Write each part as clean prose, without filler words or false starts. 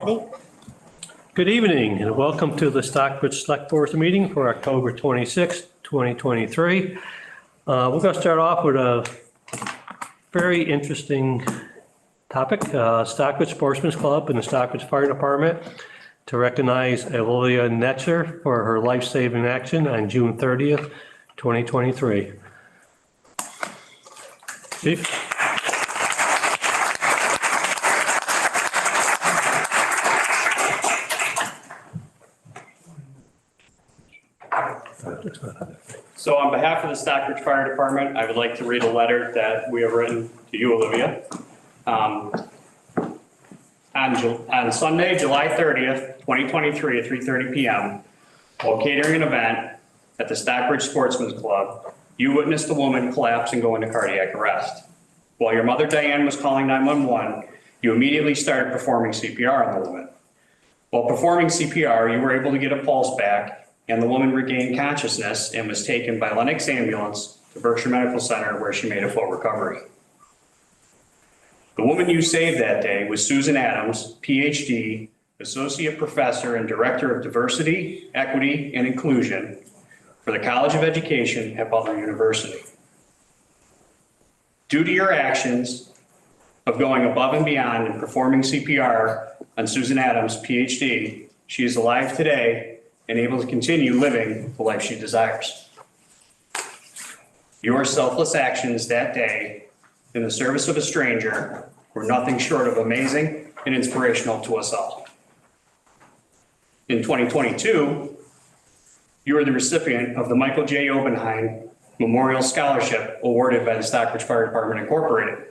Good evening and welcome to the Stockbridge Select Board meeting for October 26, 2023. We're going to start off with a very interesting topic, Stockbridge Sportsman's Club and the Stockbridge Fire Department to recognize Olivia Netzer for her life-saving action on June 30th, 2023. Chief? So on behalf of the Stockbridge Fire Department, I would like to read a letter that we have written to you, Olivia. On Sunday, July 30th, 2023 at 3:30 p.m., while catering an event at the Stockbridge Sportsman's Club, you witnessed a woman collapse and go into cardiac arrest. While your mother, Diane, was calling 911, you immediately started performing CPR on the woman. While performing CPR, you were able to get a pulse back and the woman regained consciousness and was taken by Lenox Ambulance to Berkshire Medical Center where she made a full recovery. The woman you saved that day was Susan Adams, PhD, Associate Professor and Director of Diversity, Equity, and Inclusion for the College of Education at Butler University. Due to your actions of going above and beyond and performing CPR on Susan Adams, PhD, she is alive today and able to continue living the life she desires. Your selfless actions that day in the service of a stranger were nothing short of amazing and inspirational to us all. In 2022, you were the recipient of the Michael J. Oppenheim Memorial Scholarship awarded by the Stockbridge Fire Department Incorporated.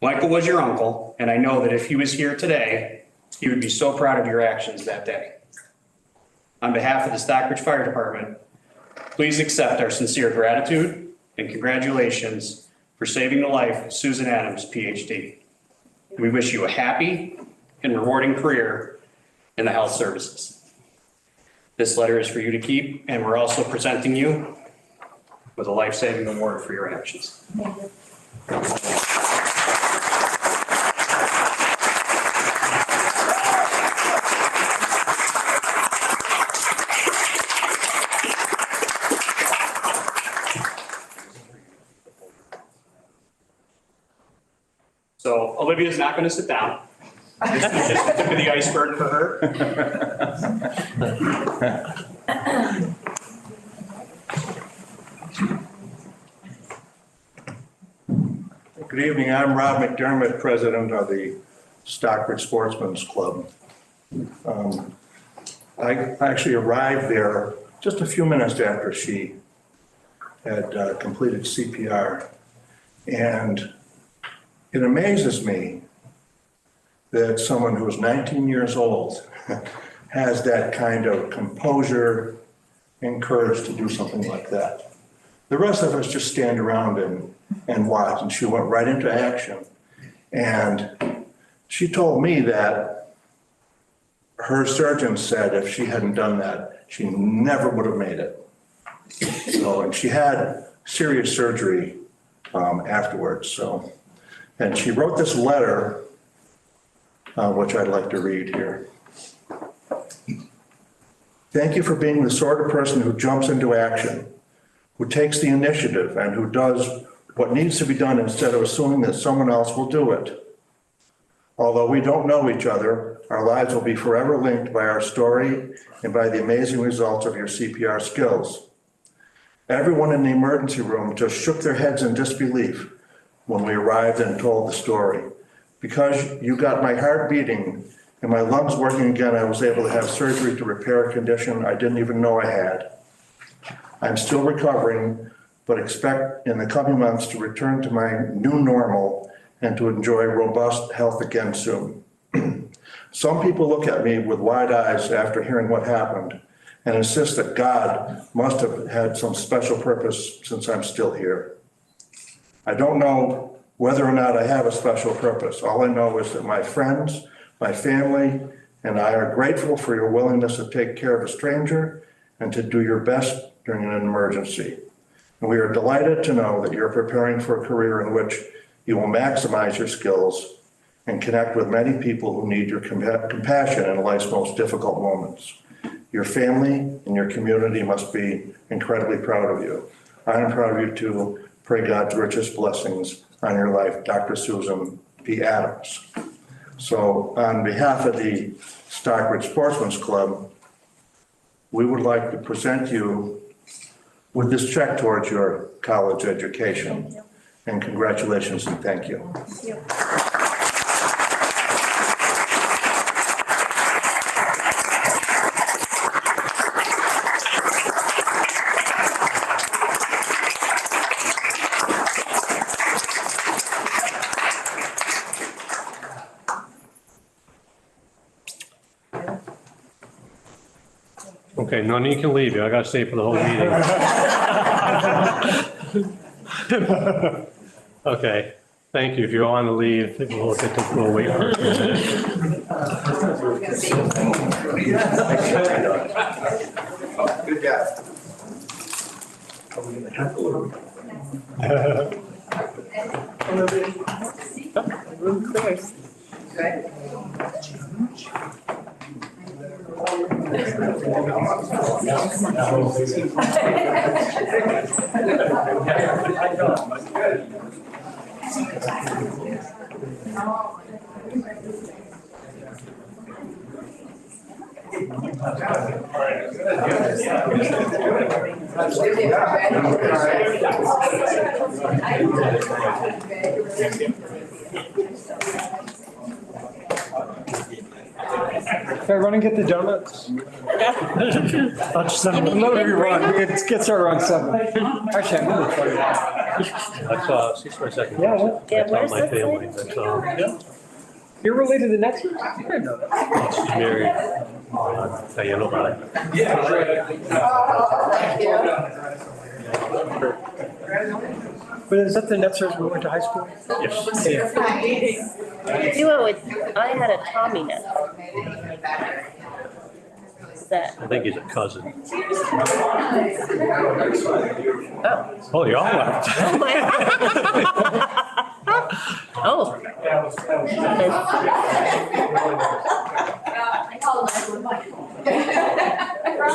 Michael was your uncle, and I know that if he was here today, he would be so proud of your actions that day. On behalf of the Stockbridge Fire Department, please accept our sincere gratitude and congratulations for saving the life of Susan Adams, PhD. We wish you a happy and rewarding career in the health services. This letter is for you to keep, and we're also presenting you with a life-saving award for your actions. So Olivia's not going to sit down. This is just the tip of the iceberg for her. Good evening. I'm Rob McDermott, president of the Stockbridge Sportsman's Club. I actually arrived there just a few minutes after she had completed CPR, and it amazes me that someone who's 19 years old has that kind of composure and courage to do something like that. The rest of us just stand around and watch, and she went right into action. And she told me that her surgeon said if she hadn't done that, she never would have made it. So, and she had serious surgery afterwards. So, and she wrote this letter, which I'd like to read here. Thank you for being the sort of person who jumps into action, who takes the initiative, and who does what needs to be done instead of assuming that someone else will do it. Although we don't know each other, our lives will be forever linked by our story and by the amazing results of your CPR skills. Everyone in the emergency room just shook their heads in disbelief when we arrived and told the story. Because you got my heart beating and my lungs working again, I was able to have surgery to repair a condition I didn't even know I had. I'm still recovering, but expect in the coming months to return to my new normal and to enjoy robust health again soon. Some people look at me with wide eyes after hearing what happened and insist that God must have had some special purpose since I'm still here. I don't know whether or not I have a special purpose. All I know is that my friends, my family, and I are grateful for your willingness to take care of a stranger and to do your best during an emergency. And we are delighted to know that you're preparing for a career in which you will maximize your skills and connect with many people who need your compassion in life's most difficult moments. Your family and your community must be incredibly proud of you. I am proud of you too. Pray God's richest blessings on your life, Dr. Susan P. Adams. So on behalf of the Stockbridge Sportsman's Club, we would like to present you with this check towards your college education. And congratulations and thank you. Thank you. Okay, none of you can leave. I gotta stay for the whole meeting. Okay, thank you. If you want to leave, we'll wait for it. Good job. Room clears. Can I run and get the donuts? Lunch No, you're wrong. It gets started around 7. Actually, I'm going to try that. She's for a second. Yeah, That's all where's my this family. That's all. you're related to next one? I didn't know that. She's married. Diana O'Brien. But is that the Netzers we went to high school? Yes. You went with, I had a Tommy net. Is that, I think he's a cousin. oh. Oh, you all left. Oh.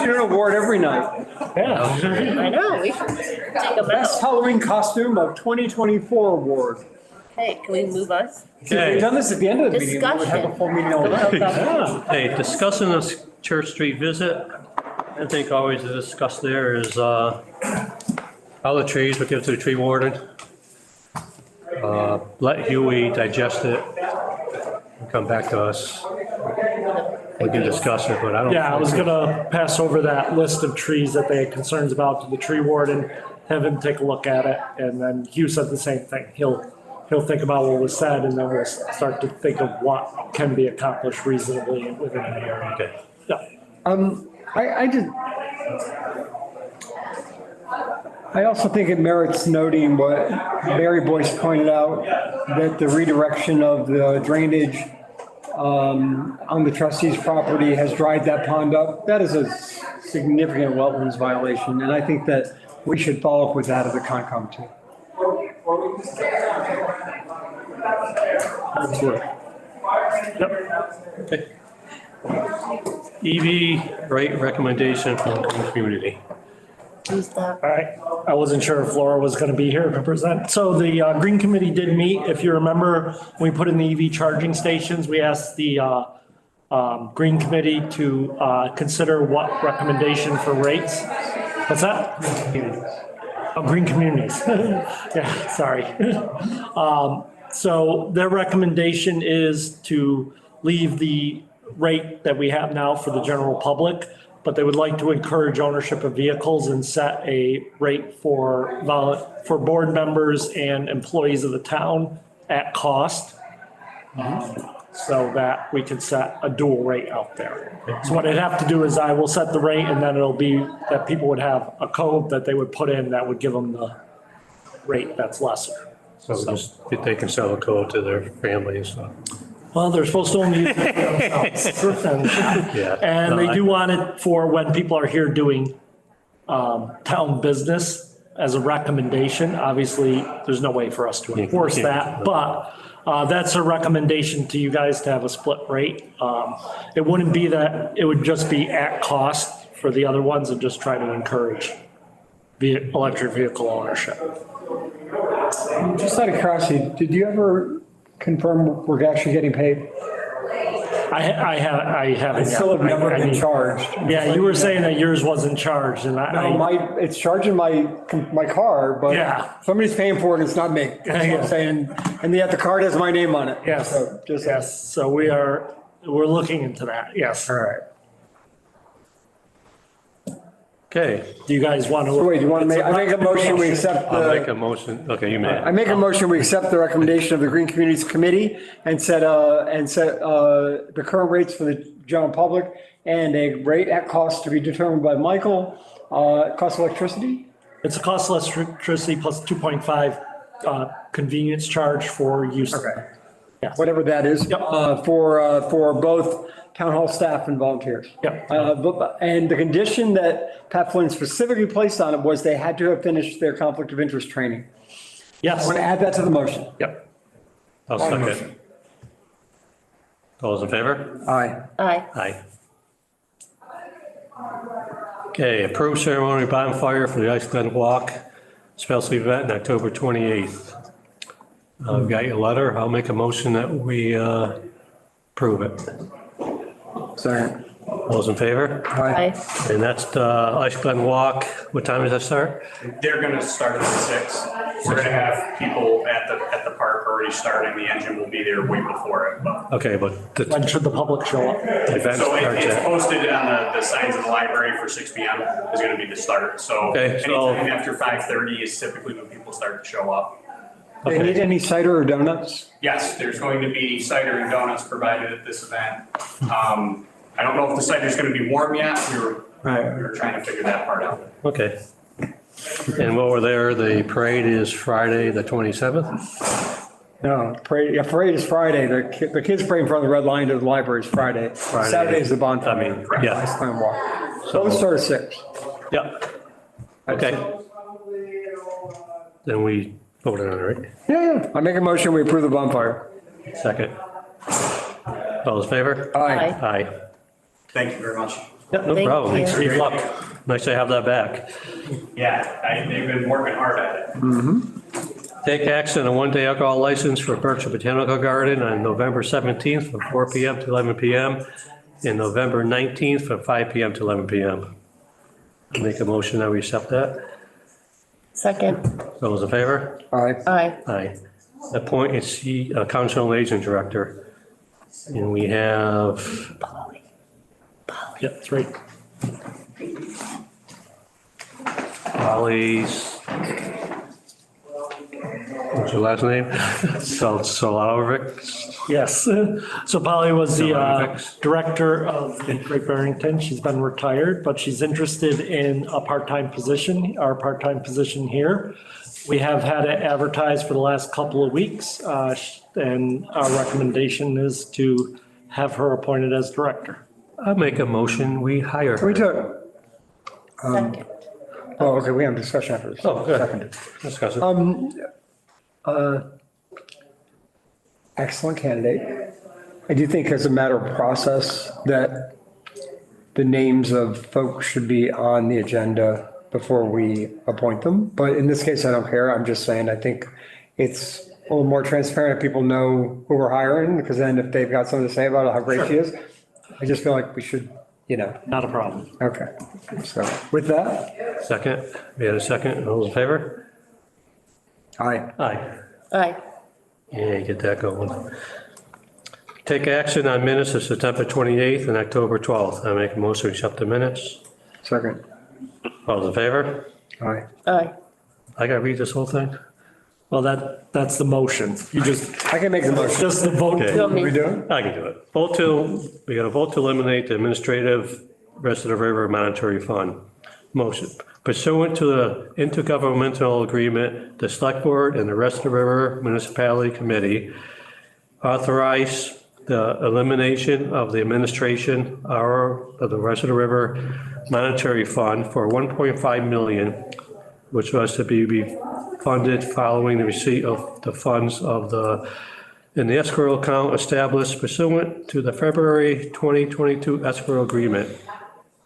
You're an award every night. Yeah. I know, we should take them Best out. Halloween costume of 2024 award. Hey, can we move on? If we'd done this at the end of the meeting, we would have a full meeting all night. Hey, discussing this Church Street visit, I think always to discuss there is, all the trees, we give to the tree warden. Let Huey digest it and come back to us. We can discuss it, but I don't. Yeah, I was gonna pass over that list of trees that they had concerns about to the tree warden, have him take a look at it, and then Hugh said the same thing. He'll think about what was said, and then we'll start to think of what can be accomplished reasonably within the area. Okay. Yeah. I also think it merits noting what Barry Boyce pointed out, that the redirection of the drainage on the trustee's property has dried that pond up. That is a significant wetlands violation, and I think that we should follow up with that at the Concom too. Absolutely. Okay. EV rate recommendation from the community. Who's that? All right, I wasn't sure if Laura was gonna be here to present. So the Green Committee did meet. If you remember, when we put in the EV charging stations, we asked the Green Committee to consider what recommendation for rates. What's that? Oh, Green Communities. Yeah, sorry. So their recommendation is to leave the rate that we have now for the general public, but they would like to encourage ownership of vehicles and set a rate for board members and employees of the town at cost. So that we could set a dual rate out there. So what I'd have to do is I will set the rate, and then it'll be that people would have a code that they would put in that would give them the rate that's lesser. So just, if they can sell a code to their families. Well, they're supposed to only use it for themselves. Yeah. And they do want it for when people are here doing town business as a recommendation. Obviously, there's no way for us to enforce that, but That's a recommendation to you guys to have a split rate. It wouldn't be that, it would just be at cost for the other ones and just try to encourage electric vehicle ownership. Just out of curiosity, did you ever confirm we're actually getting paid? I haven't. I still have never been charged. Yeah, you were saying that yours wasn't charged and No, it's charging my car, but Yeah. somebody's paying for it, it's not me. That's what I'm saying, and yet the card has my name on it. Yes, So just. yes, so we're looking into that, yes. All right. Okay, Do you guys want to? So wait, do you want to make, I make a motion, we accept I'll make the, a motion. Okay, you made I it. make a motion, we accept the recommendation of the Green Communities Committee and set the current rates for the general public and a rate at cost to be determined by Michael, cost of electricity? It's a cost of electricity plus 2.5 convenience charge for use. Okay. Yes. Whatever that is. Yep. For both town hall staff and volunteers. Yep. And the condition that Pat Flynn specifically placed on it was they had to have finished their conflict of interest training. I Yes, want to add that to the motion. yep. I'll second. All those in favor? Aye. Aye. Aye. Okay, approved ceremony bonfire for the Ice Glen Walk special event on October 28th. I've got your letter. I'll make a motion that we approve it. Second. All those in favor? Aye. And that's the Ice Glen Walk. What time does that start? They're gonna start at 6. We're gonna have people at the park already starting. The engine will be there way before it, but. Okay, but the When should the public show up? event So starts it's at, posted on the signs in the library for 6 PM is gonna be the start. So Okay, so- anytime after 5:30 is typically when people start to show up. They need any cider or donuts? Yes, there's going to be cider and donuts provided at this event. I don't know if the cider's gonna be warm yet. We were trying to figure that part out. okay. And while we're there, the parade is Friday, the 27th? No, parade is Friday. The kids parade in front of the Red Lion to the library is Friday. Saturday is the bonfire. I mean, yeah. Ice Glen Walk. So let's start at 6. Yeah. Okay. Then we voted on it, right? Yeah. I make a motion, we approve the bonfire. Second. All those in favor? Aye. Aye. Thank you very much. Yeah, no Thank problem. you. Good luck. Nice to have that back. Yeah, they've been working hard at it. Take action on a one-day alcohol license for Berkshire Botanical Garden on November 17th from 4 PM to 11 PM and November 19th from 5 PM to 11 PM. Make a motion that we accept that. Second. Those in favor? Aye. Aye. Aye. Appoint a council agent director. And we have, Yeah, that's right. Polly's, what's your last name? Solanovic? Yes, so Polly was the Thanks. director of Great Barrington. She's been retired, but she's interested in a part-time position, our part-time position here. We have had it advertised for the last couple of weeks, and our recommendation is to have her appointed as director. I'll make a motion, we hire Can we her. do, Second. oh, okay, we have discussion after this. Oh, good. Seconded. Discuss it. Excellent candidate. I do think as a matter of process that the names of folks should be on the agenda before we appoint them. But in this case, I don't care. I'm just saying, I think it's a little more transparent if people know who we're hiring, because then if they've got something to say about how great she is, I just feel like we should, Not a problem. okay. So with that, Second, we had a second, all those in favor? aye. Aye. Aye. Yeah, get that going. Take action on minutes of September 28th and October 12th. I make a motion to accept the minutes. Second, All those in favor? aye. Aye. I gotta read this whole thing? Well, that's the motion. You just, I can make the motion. just the vote. Okay. You want me- We do it? I can do it. We got to vote to eliminate the administrative rest of the river monetary fund. Motion pursuant to the intergovernmental agreement, the select board and the rest of the river municipality committee authorize the elimination of the administration of the rest of the river monetary fund for 1.5 million, which was to be refunded following the receipt of the funds of the in the escrow account established pursuant to the February 2022 escrow agreement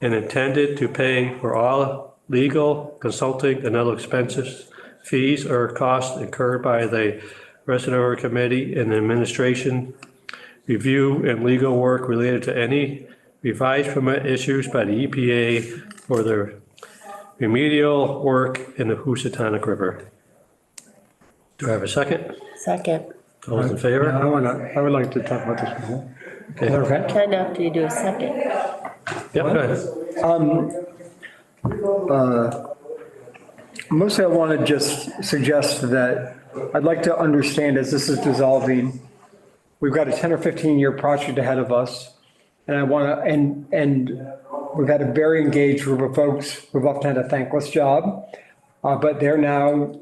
and intended to pay for all legal, consulting, and other expenses, fees, or costs incurred by the Reservoir Committee and administration, review, and legal work related to any revised permit issues by the EPA for the remedial work in the Housatonic River. Do I have a second? Second. All those in Yeah, favor? I would like to talk about this one. Is that okay? Kind of after you do a second. Yep, go ahead. Mostly I want to just suggest that I'd like to understand as this is dissolving, we've got a 10 or 15-year project ahead of us. And I want to, and we've had a very engaged group of folks who've often had a thankless job, but they're now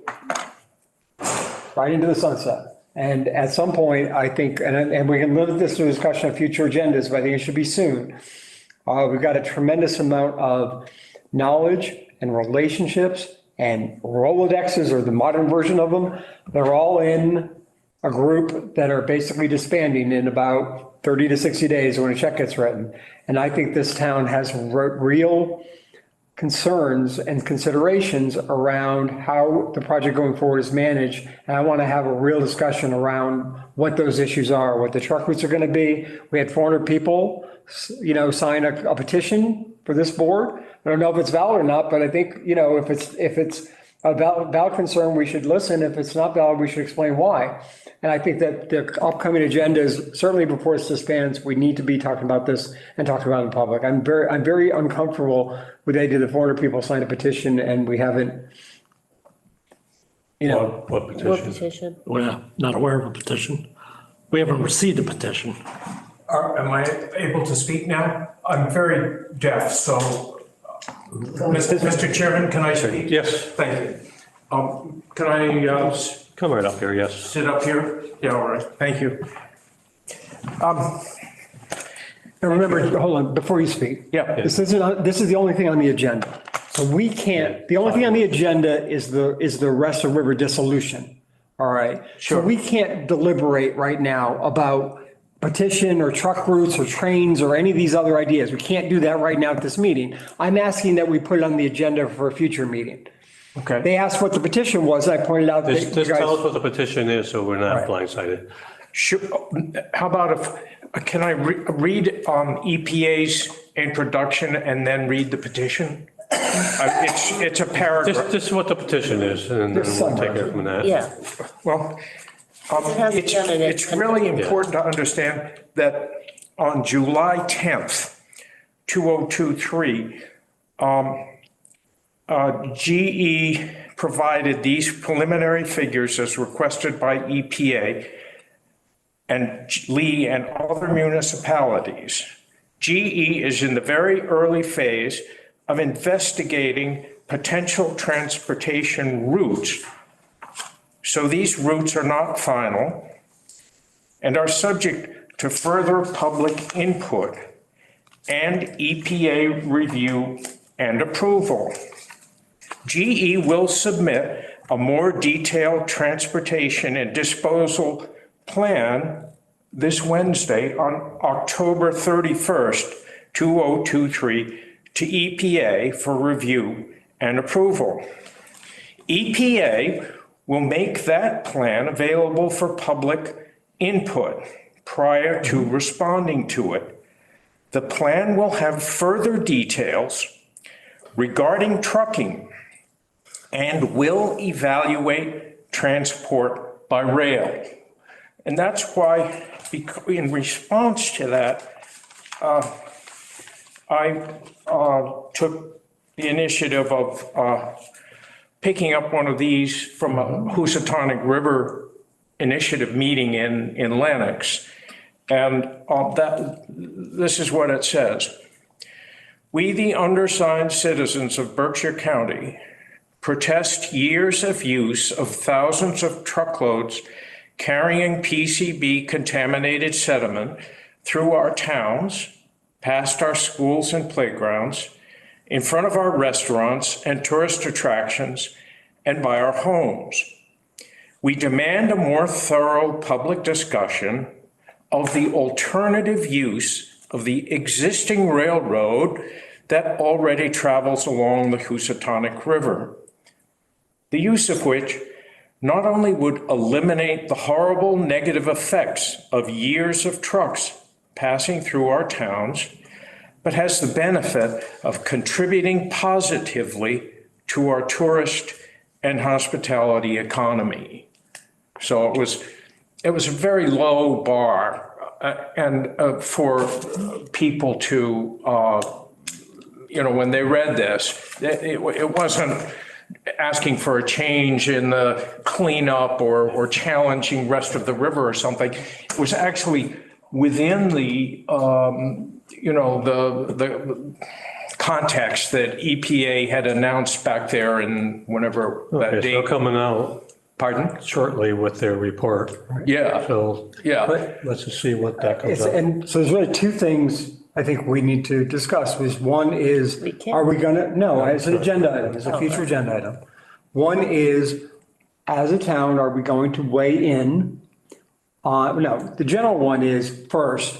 right into the sunset. And at some point, I think, and we can limit this to a discussion of future agendas, but I think it should be soon. We've got a tremendous amount of knowledge and relationships and Rolodexes, or the modern version of them. They're all in a group that are basically disbanding in about 30 to 60 days when a check gets written. And I think this town has real concerns and considerations around how the project going forward is managed. And I want to have a real discussion around what those issues are, what the truck routes are going to be. We had 400 people, sign a petition for this board. I don't know if it's valid or not, but I think, if it's a valid concern, we should listen. If it's not valid, we should explain why. And I think that the upcoming agendas, certainly before it disbands, we need to be talking about this and talking about it in public. I'm very uncomfortable with the idea that 400 people signed a petition and we haven't, What What petition? petition? We're not aware of a petition. We haven't received a petition. Am I able to speak now? I'm very deaf, so, Mr. Chairman, can I speak? Yes, Thank you. Can I come right up here, yes. sit up here? Yeah, all right, thank you. and remember, hold on, before you speak. Yeah. This is the only thing on the agenda. So we can't, the only thing on the agenda is the rest of river dissolution. All right. Sure. So we can't deliberate right now about petition or truck routes or trains or any of these other ideas. We can't do that right now at this meeting. I'm asking that we put it on the agenda for a future meeting. Okay. They asked what the petition was. I pointed out that Just you tell us guys, what the petition is, so we're not blindsided. Sure. How about can I read EPA's introduction and then read the petition? It's a paragraph. This is what the petition is, and then we'll take it from that. Yeah. Well, It has it's done it. it's really important to understand that on July 10th, 2023, GE provided these preliminary figures as requested by EPA and Lee and other municipalities. GE is in the very early phase of investigating potential transportation routes. So these routes are not final and are subject to further public input and EPA review and approval. GE will submit a more detailed transportation and disposal plan this Wednesday on October 31st, 2023 to EPA for review and approval. EPA will make that plan available for public input prior to responding to it. The plan will have further details regarding trucking and will evaluate transport by rail. And that's why, in response to that, I took the initiative of picking up one of these from a Housatonic River Initiative meeting in Lenox. And this is what it says. We, the undersigned citizens of Berkshire County, protest years of use of thousands of truckloads carrying PCB contaminated sediment through our towns, past our schools and playgrounds, in front of our restaurants and tourist attractions, and by our homes. We demand a more thorough public discussion of the alternative use of the existing railroad that already travels along the Housatonic River, the use of which not only would eliminate the horrible negative effects of years of trucks passing through our towns, but has the benefit of contributing positively to our tourist and hospitality economy. So it was a very low bar, for people to, when they read this, it wasn't asking for a change in the cleanup or challenging rest of the river or something. It was actually within the context that EPA had announced back there in whenever that Okay, date. so coming out Pardon? shortly with their report. Yeah. So Yeah. let's just see what that comes up. And so there's really two things I think we need to discuss. One is, We can't. are we gonna, no, as an agenda item, as a future agenda item. One is, as a town, are we going to weigh in no, the general one is first,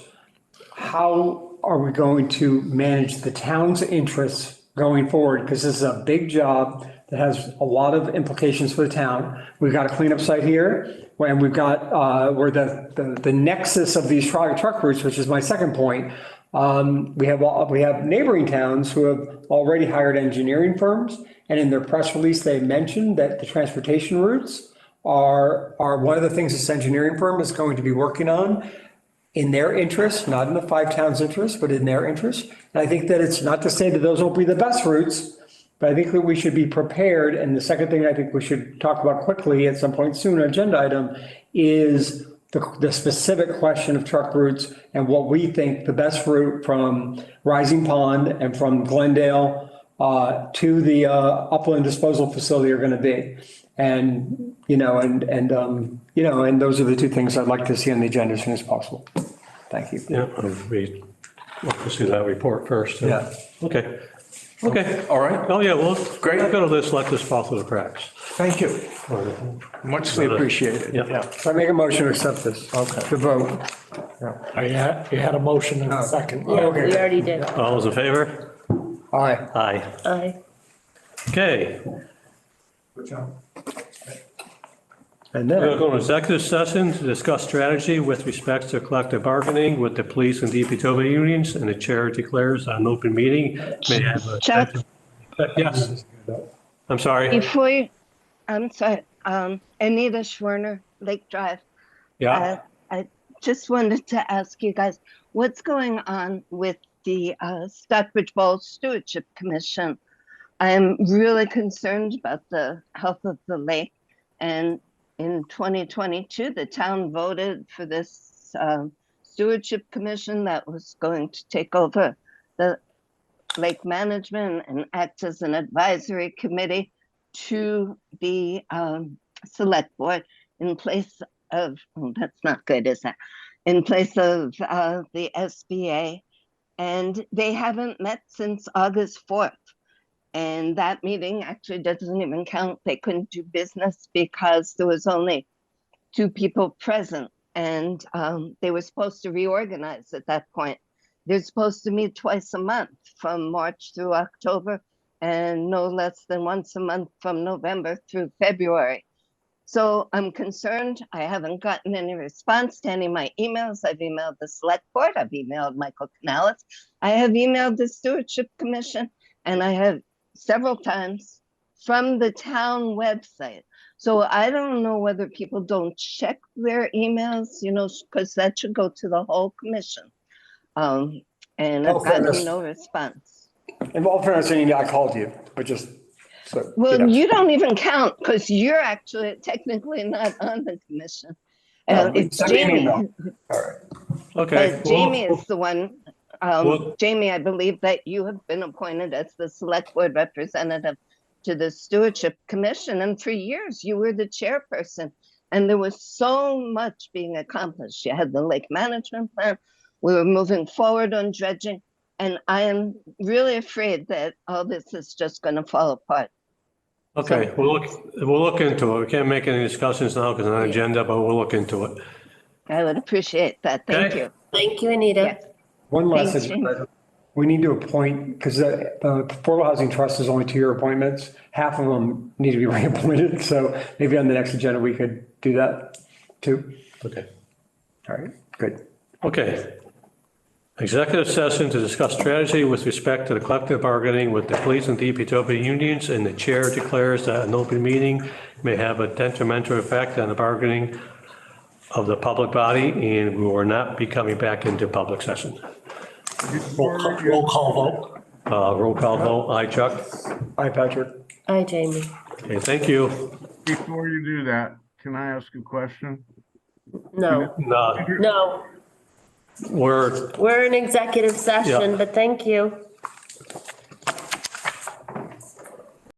how are we going to manage the town's interests going forward? Because this is a big job that has a lot of implications for the town. We've got a cleanup site here, and we've got, where the nexus of these truck routes, which is my second point. We have neighboring towns who have already hired engineering firms, and in their press release, they mentioned that the transportation routes are one of the things this engineering firm is going to be working on in their interest, not in the five towns' interest, but in their interest. And I think that it's not to say that those won't be the best routes, but I think that we should be prepared. And the second thing I think we should talk about quickly at some point soon, an agenda item, is the specific question of truck routes and what we think the best route from Rising Pond and from Glendale to the upland disposal facility are going to be. And, and those are the two things I'd like to see on the agenda as soon as possible. Thank you. Yeah, we want to see that report first. Yeah. Okay. All right. Oh, yeah, well, Great. I'm going to just let this fall through the cracks. Thank you. Muchly appreciated. Yeah. So I make a motion to accept this. Okay. To vote. You had a motion and a second. Yeah, we already did. All those in favor? Aye. Aye. Aye. Okay. And We're going to then, go to executive session to discuss strategy with respect to collective bargaining with the police and DPW unions, and the chair declares an open meeting. May I have a Chuck? Yes. I'm sorry. Before you, I'm sorry, Anita Schwerner, Lake Drive. Yeah. I just wanted to ask you guys, what's going on with the Stockbridge Bowl Stewardship Commission? I'm really concerned about the health of the lake. And in 2022, the town voted for this stewardship commission that was going to take over the lake management and act as an advisory committee to the select board in place of, oh, that's not good, is that? In place of the SBA. And they haven't met since August 4th. And that meeting actually doesn't even count. They couldn't do business because there was only 2 people present. And they were supposed to reorganize at that point. They're supposed to meet twice a month from March through October, and no less than once a month from November through February. So I'm concerned. I haven't gotten any response to any of my emails. I've emailed the select board. I've emailed Michael Canales. I have emailed the Stewardship Commission, and I have several times from the town website. So I don't know whether people don't check their emails, because that should go to the whole commission. And I've gotten no response. in all fairness, I called you, but just so. Well, you don't even count because you're actually technically not on the commission. It's send me an Jamie. email. All right. Okay. Jamie is the one. well- Jamie, I believe that you have been appointed as the select board representative to the Stewardship Commission. And for years, you were the chairperson. And there was so much being accomplished. You had the lake management plan. We were moving forward on dredging. And I am really afraid that all this is just going to fall apart. Okay, we'll look into it. We can't make any discussions now because it's on agenda, but we'll look into it. I would appreciate that. Thank Okay. you. Thank you, Anita. Yes. One last, Thanks, Jane. we need to appoint, because the Affordable Housing Trust is only 2-year appointments. Half of them need to be reappointed, so maybe on the next agenda, we could do that too. Okay. All right, good. Okay. Executive session to discuss strategy with respect to the collective bargaining with the police and DPW unions, and the chair declares that an open meeting may have a detrimental effect on the bargaining of the public body, and we will not be coming back into public session. Roll call vote. Roll call vote. Aye, Chuck. Hi, Patrick. Hi, Jamie. Okay, thank you. Before you do that, can I ask a question? No, No, no, we're we're in executive session, Yeah. but thank you.